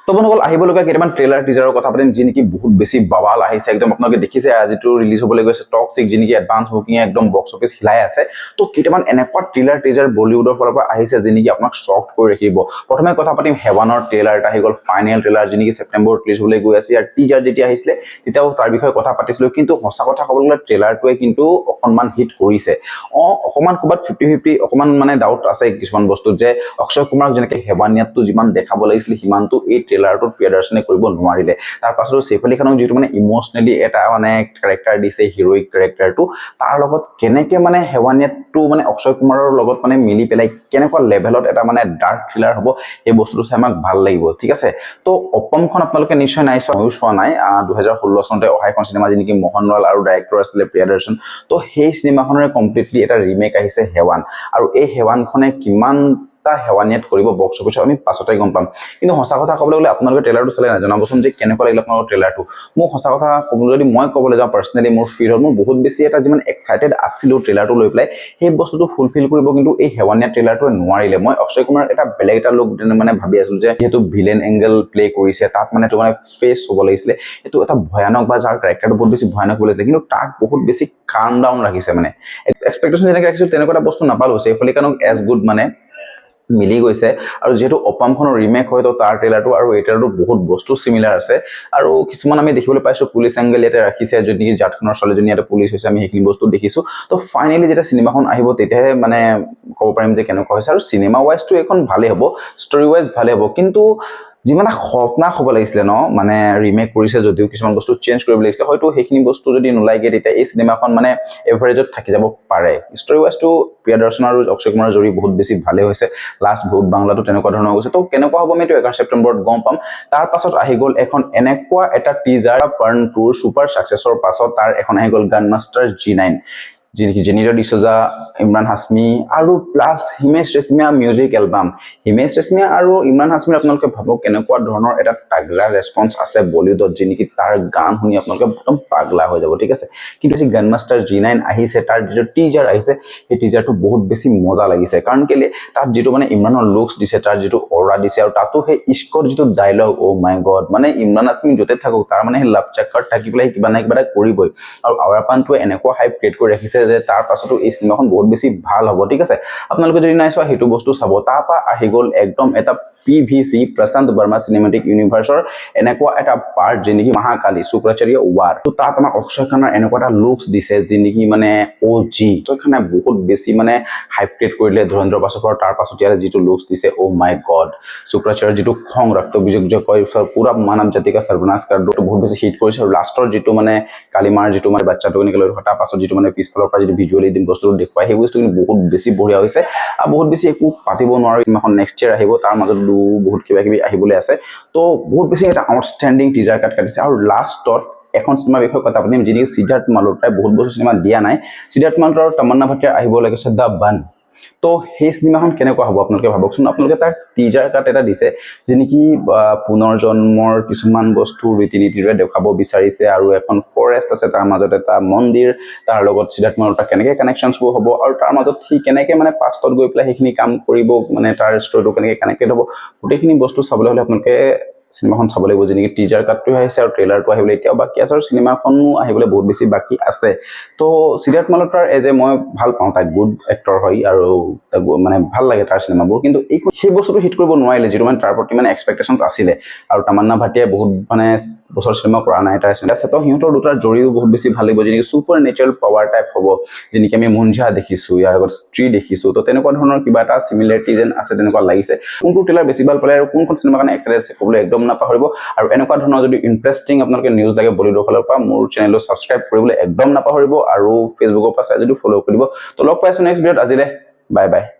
তো বন্ধুসকল আহিবলগীয়া কেইটামান ট্ৰেইলাৰ টিজাৰৰ কথা পাতিম যি নেকি বহুত বেছি বাৱাল আহিছে একদম আপোনালোকে দেখিছে আজিটো ৰিলিজ হ'বলৈ গৈছে টক্সিক যি নেকি এডভান্স বুকিং একদম বক্স অফিচ হিলাই আছে তো কেইটামান এনেকুৱা ট্ৰেইলাৰ টিজাৰ বলিউডৰ ফালৰ পৰা আহিছে যি নেকি আপোনাক শ্বক কৰি ৰাখিব প্ৰথমে কথা পাতিম হেৱানৰ ট্ৰেইলাৰ এটা আহি গ'ল ফাইনেল ট্ৰেইলাৰ যি নেকি ছেপ্টেম্বৰত ৰিলিজ হ'বলৈ গৈ আছে আৰু টিজাৰ যেতিয়া আহিছিলে তেতিয়াও তাৰ বিষয়ে কথা পাতিছিলো কিন্তু সঁচা কথা ক'বলৈ গ'লে ট্ৰেইলাৰটোৱে কিন্তু অকণমান হিট কৰিছে অকণমান ক'ৰবাত 50-50 অকণমান মানে ডাউট আছে কিছুমান বস্তুত যে অক্ষয় কুমাৰক যেনেকৈ হেৱানিয়াতটো যিমান দেখাব লাগিছিল সিমানটো এই ট্ৰেইলাৰটোত প্ৰিয়দৰ্শনে কৰিব নোৱাৰিলে তাৰ পাছতো সৈফ আলী খানক যিটো মানে ইমোশনেলি এটা মানে ক্যাৰেক্টাৰ দিছে হিৰোইক ক্যাৰেক্টাৰটো তাৰ লগত কেনেকৈ মানে হেৱানিয়াতটো মানে অক্ষয় কুমাৰৰ লগত মানে মিলি পেলাই কেনেকুৱা লেভেলত এটা মানে ডাৰ্ক থ্ৰিলাৰ হ'ব এই বস্তুটো চাই আমাক ভাল লাগিব ঠিক আছে তো অপমখন আপোনালোকে নিশ্চয় নাই চোৱা নাই 2016 চনতে অহা এখন সিনেমা যি নেকি মোহনলাল আৰু ডাইৰেক্টৰ আছিলে প্ৰিয়দৰ্শন তো সেই সিনেমাখনৰ কমপ্লিটলি এটা ৰিমেক আহিছে হেৱান আৰু এই হেৱানখনে কিমান হেৱানিয়াত কৰিব বক্স অফিচত আমি পাছতে গম পাম কিন্তু সঁচা কথা ক'বলৈ গ'লে আপোনালোকে ট্ৰেইলাৰটো চালে না জনাবচোন যে কেনেকুৱা লাগিল আপোনালোকৰ ট্ৰেইলাৰটো মোক সঁচা কথা যদি মই ক'বলৈ যাওঁ পাৰ্চনেলি মোৰ ফিল হ'ল মোৰ বহুত বেছি এটা যিমান এক্সাইটেড আছিলোঁ ট্ৰেইলাৰটো লৈ পেলাই সেই বস্তুটো ফুলফিল কৰিব কিন্তু এই হেৱানিয়া ট্ৰেইলাৰটোৱে নোৱাৰিলে মই অক্ষয় কুমাৰ এটা বেলেগ এটা লুক মানে ভাবি আছিলোঁ যে যিহেতু ভিলেন এংগেল প্লে কৰিছে তাত মানে তোমাৰ ফেচ হ'ব লাগিছিলে এইটো এটা ভয়ানক বা যাৰ কেৰেক্টাৰটো বহুত বেছি ভয়ানক হ'ব লাগিছিলে কিন্তু তাক বহুত বেছি কাম ডাউন ৰাখিছে মানে এক্সপেক্টেশ্যন যেনেকৈ ৰাখিছোঁ তেনেকুৱা এটা বস্তু নাপালোঁ সৈফ আলী খানক এজ গুড মানে মিলি গৈছে আৰু যেহেতু অপামখনৰ ৰিমেক হয় তো তাৰ ট্ৰেইলাৰটো আৰু এই ট্ৰেইলাৰটো বহুত বস্তু সিমিলাৰ আছে আৰু কিছুমান আমি দেখিবলৈ পাইছোঁ পুলিচ এংগেল ইয়াতে ৰাখিছে যদি জাটখনৰ ছোৱালীজনী ইয়াতে পুলিচ হৈছে আমি সেইখিনি বস্তু দেখিছোঁ তো ফাইনেলি যেতিয়া চিনেমাখন আহিব তেতিয়াহে মানে ক'ব পাৰিম যে কেনেকুৱা হৈছে আৰু চিনেমা ৱাইজটো এখন ভালেই হ'ব ষ্টৰি ৱাইজ ভালেই হ'ব কিন্তু যিমান খতৰনাক হ'ব লাগিছিলে ন মানে ৰিমেক কৰিছে যদিও কিছুমান বস্তু চেঞ্জ কৰিব লাগিছিলে হয়তো সেইখিনি বস্তু যদি নোলাইগে তেতিয়া এই চিনেমাখন মানে এভাৰেজত থাকি যাব পাৰে ষ্টৰি ৱাইজটো প্ৰিয়দৰ্শন আৰু অক্ষয় কুমাৰৰ জৰি বহুত বেছি ভালে হৈছে লাষ্ট ভূত বাংলাটো তেনেকুৱা ধৰণৰ গৈছে তো কেনেকুৱা হ'ব আমি 11 ছেপ্টেম্বৰত গম পাম তাৰ পাছত আহি গ'ল এখন এনেকুৱা এটা টিজাৰ পাৰ্ণ 2 সুপাৰ সাকসেছৰ পাছত তাৰ এখন আহি গ'ল গান মাষ্টাৰ G9 জেনিতা ডিসোজা ইমৰান হাছমি আৰু plus Himesh Reshammiya music album Himesh Reshammiya আৰু ইমৰান হাছমিৰ আপোনালোকে ভাবক কেনেকুৱা ধৰণৰ এটা তাগলা ৰেছপন্স আছে বলিউডত যি নেকি তাৰ গান শুনি আপোনালোকে একদম পাগলা হৈ যাব ঠিক আছে কিন্তু যি গান মাষ্টাৰ G9 আহিছে তাৰ যিটো টিজাৰ আহিছে সেই টিজাৰটো বহুত বেছি মজা লাগিছে কাৰণ কেলে তাত যিটো মানে ইমৰানৰ লুকছ দিছে তাৰ যিটো অৰা দিছে আৰু তাতো সেই ইস্কৰ যিটো ডায়লগ ও মাই গড মানে ইমৰান হাছমি য'তে থাকক তাৰ মানে সেই লাভ চাক্কাৰ থাকি পেলাই কিবা না কিবা এটা কৰিবই আৰু আৱাৰাপানটোৱে এনেকুৱা হাইপ ক্ৰিয়েট কৰি ৰাখিছে যে তাৰ পাছতো এই সিনেমাখন বহুত বেছি ভাল হ'ব ঠিক আছে আপোনালোকে যদি নাই চোৱা সেইটো বস্তু চাব তাৰ পৰা আহি গ'ল একদম এটা PVC প্ৰশান্ত বৰ্মা চিনেমেটিক ইউনিভাৰ্সৰ এনেকুৱা এটা পাৰ্ট যি নেকি মহাকালী শুক্ৰাচাৰ্য ৱাৰ তো তাত আমাৰ অক্ষয় খানৰ এনেকুৱা এটা লুকছ দিছে যি নেকি মানে OG অক্ষয় খানে বহুত বেছি মানে হাইপ ক্ৰিয়েট কৰিলে ধুৰন্ধৰ পাছৰ তাৰ পাছত ইয়াৰ যিটো লুকছ দিছে ও মাই গড শুক্ৰাচাৰ্য যিটো খং ৰক্ত বিজয় যে কয় পুৰা মানৱ জাতিকা সৰ্বনাশ কৰাটো বহুত বেছি হিট কৰিছে আৰু লাষ্টৰ যিটো মানে কালিমাৰ যিটো মানে বাচ্চাটো এনেকৈ লৈ তাৰ পাছত যিটো মানে পিছফালৰ পৰা যিটো ভিজুৱেলি দিন বস্তুটো দেখুৱাই সেই বস্তু কিন্তু বহুত বেছি বঢ়িয়া হৈছে আৰু বহুত বেছি একো পাতিব নোৱাৰো সিমাখন নেক্সট ইয়াৰ আহিব তাৰ মাজত বহুত কিবা কিবি আহিবলৈ আছে তো বহুত বেছি এটা আউটষ্টেণ্ডিং টিজাৰ কাট কাটিছে আৰু লাষ্টত এখন সিনেমাৰ বিষয়ে কথা পাতিম যিনি সিদ্ধাৰ্থ মালহোত্ৰাই বহুত বছৰ সিনেমা দিয়া নাই সিদ্ধাৰ্থ মালহোত্ৰা আৰু তমন্না ভাটিয়াৰ আহিব লাগিছে দা বান তো সেই সিনেমাখন কেনেকুৱা হ'ব আপোনালোকে ভাবকচোন আপোনালোকে তাৰ টিজাৰ কাট এটা দিছে যে নেকি পুনৰ্জন্মৰ কিছুমান বস্তু ৰীতি নীতিৰে দেখাব বিচাৰিছে আৰু এখন ফৰেষ্ট আছে তাৰ মাজত এটা মন্দিৰ তাৰ লগত সিদ্ধাৰ্থ মালহোত্ৰা কেনেকৈ কানেকশ্যনছবোৰ হ'ব আৰু তাৰ মাজত সি কেনেকৈ মানে পাষ্টত গৈ পেলাই সেইখিনি কাম কৰিব মানে তাৰ ষ্টৰিটো কেনেকৈ কানেক্টেড হ'ব গোটেইখিনি বস্তু চাবলৈ হ'লে আপোনালোকে সিনেমাখন চাব লাগিব যেনেকৈ টিজাৰ কাটটো আহিছে আৰু ট্ৰেইলাৰটো আহিবলৈ এতিয়াও বাকী আছে আৰু সিনেমাখনো আহিবলৈ বহুত বেছি বাকী আছে তো সিদ্ধাৰ্থ মালহোত্ৰাৰ এজ এ মই ভাল পাওঁ তাক গুড এক্টৰ হয় আৰু মানে ভাল লাগে তাৰ সিনেমাবোৰ কিন্তু সেই বস্তুটো হিট কৰিব নোৱাৰিলে যিটো মানে তাৰ প্ৰতি মানে এক্সপেক্টেশ্যনছ আছিলে আৰু তমন্না ভাটিয়াই বহুত মানে বছৰ চিনেমা কৰা নাই তাৰ চিনেমা আছে তো সিহঁতৰ দুটাৰ জৰিও বহুত বেছি ভাল লাগিব যেনেকৈ ছুপাৰ নেচাৰেল পাৱাৰ টাইপ হ'ব যেনেকৈ আমি মুঞ্জা দেখিছোঁ ইয়াৰ আগত স্ত্ৰী দেখিছোঁ তো তেনেকুৱা ধৰণৰ কিবা এটা চিমিলাৰিটি যেন আছে তেনেকুৱা লাগিছে কোনটো ট্ৰেইলাৰ বেছি ভাল পালে আৰু কোনখন চিনেমাৰ কাৰণে এক্সাইটেড আছে ক'বলৈ একদম নাপাহৰিব আৰু এনেকুৱা ধৰণৰ যদি ইণ্টাৰেষ্টিং আপোনালোকে নিউজ লাগে বলিউডৰ ফালৰ পৰা মোৰ চেনেলটো ছাবস্ক্ৰাইব কৰিবলৈ একদম নাপাহৰিব আৰু ফেচবুকৰ পৰা চাই যদি ফ'ল' কৰিব তো লগ পাইছোঁ নেক্সট ভিডিঅ'ত আজিলে বাই বাই